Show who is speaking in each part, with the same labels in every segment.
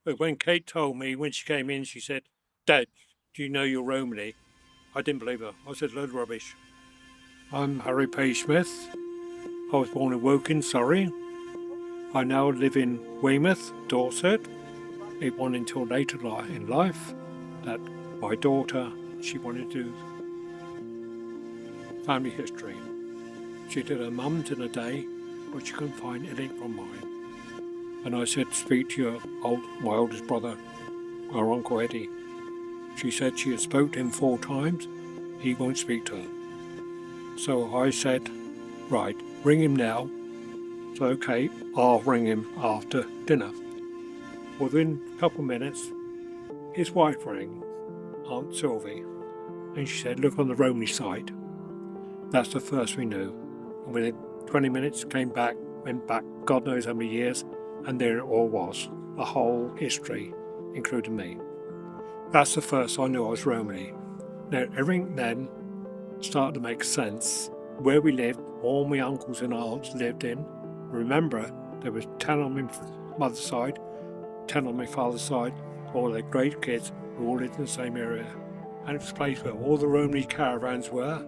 Speaker 1: But when Kate told me, when she came in, she said, "Dad, do you know you're Romany?" I didn't believe her. I said, "Load of rubbish." I'm Harry Page Smith. I was born in Woking, Surrey. I now live in Weymouth, Dorset. It went until later in life that my daughter, she wanted to do family history. She did her mum's in a day, but she couldn't find anything from mine. And I said, "Speak to my oldest brother, our Uncle Eddie." She said she had spoke to him 4 times. He won't speak to her. So I said, "Right, ring him now." So okay, I'll ring him after dinner. Within a couple of minutes, his wife rang, Aunt Sylvie, and she said, "Look on the Romany site." That's the first we knew. And within 20 minutes, came back, went back God knows how many years, and there it all was, the whole history, including me. That's the first I knew I was Romany. Now, everything then started to make sense. Where we lived, all my uncles and aunts lived in. Remember, there was 10 on my mother's side, 10 on my father's side, all their great kids who all lived in the same area. And it was a place where all the Romany caravans were,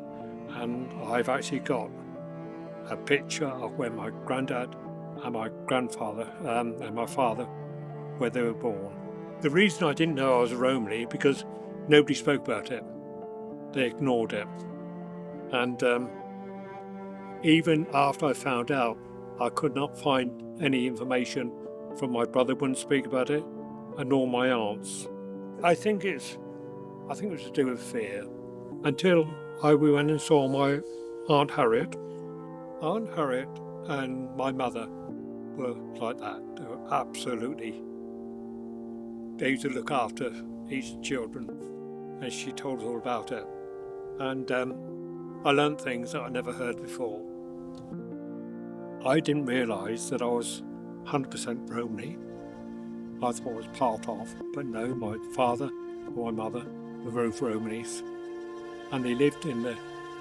Speaker 1: and I've actually got a picture of where my granddad and my grandfather and my father, where they were born. The reason I didn't know I was a Romany because nobody spoke about it. They ignored it. And even after I found out, I could not find any information from my brother wouldn't speak about it, and nor my aunts. I think it was to do with fear. Until we went and saw my Aunt Harriet. Aunt Harriet and my mother were like that. They were absolutely. They used to look after each children, and she told us all about it. And I learned things that I never heard before. I didn't realise that I was 100% Romany. I thought I was part of, but no, my father and my mother were both Romanys. And they lived in the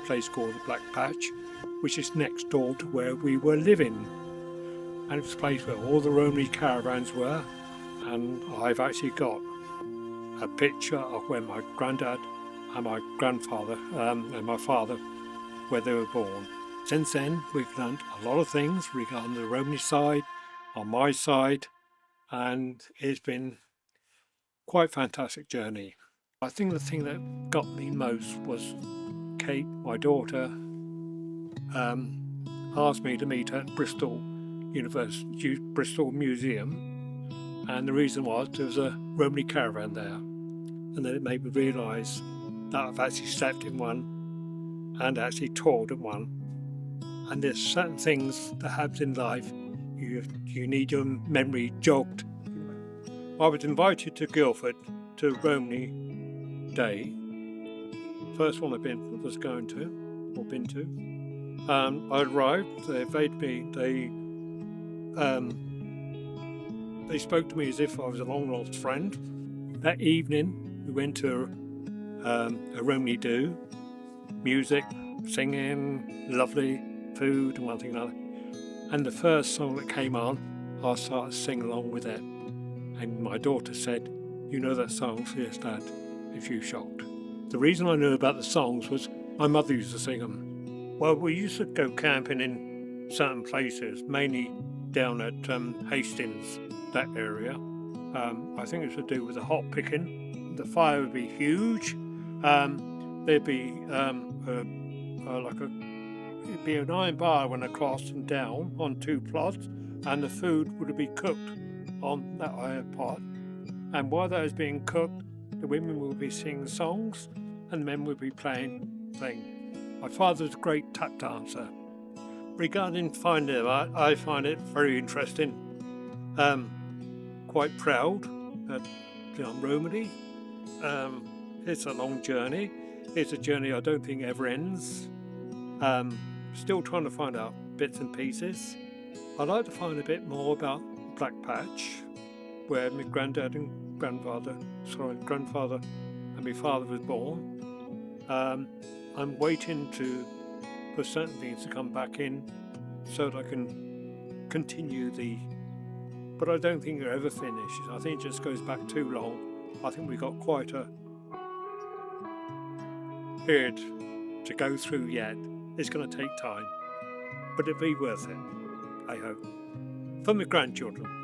Speaker 1: place called the Black Patch, which is next door to where we were living. And it was a place where all the Romany caravans were. And I've actually got a picture of where my granddad and my grandfather and my father, where they were born. Since then, we've learned a lot of things regarding the Romany side, on my side, and it's been quite a fantastic journey. I think the thing that got me most was Kate, my daughter, asked me to meet her at Bristol Museum, and the reason was there was a Romany caravan there, and then it made me realise that I've actually slept in one and actually toured in one. And there's certain things that happen in life you need your memory jogged. I was invited to Guildford to Romany Day. First one I've been to. I arrived. They invited me. They spoke to me as if I was a long lost friend. That evening we went to a Romany do. Music, singing, lovely food and one thing and another. And the first song that came on, I started singing along with it. And my daughter said, "You know that song?" "Yes, Dad." "If you shocked." The reason I knew about the songs was my mother used to sing them. Well, we used to go camping in certain places, mainly down at Hastings, that area. I think it's to do with the hot picking. The fire would be huge. There'd be it'd be an iron bar went across and down on 2 plots, and the food would be cooked on that iron pot. And while that was being cooked, the women would be singing songs, and the men would be playing. My father was a great tap dancer. Regarding finding him, I find it very interesting. Quite proud that I'm Romany. It's a long journey. It's a journey I don't think ever ends. Still trying to find out bits and pieces. I'd like to find a bit more about Black Patch, where my grandfather and my father was born. I'm waiting for certain things to come back in so that I can continue the but I don't think it ever finishes. I think it just goes back too long. I think we've got quite a period to go through yet. It's going to take time, but it'll be worth it, I hope. For my grandchildren.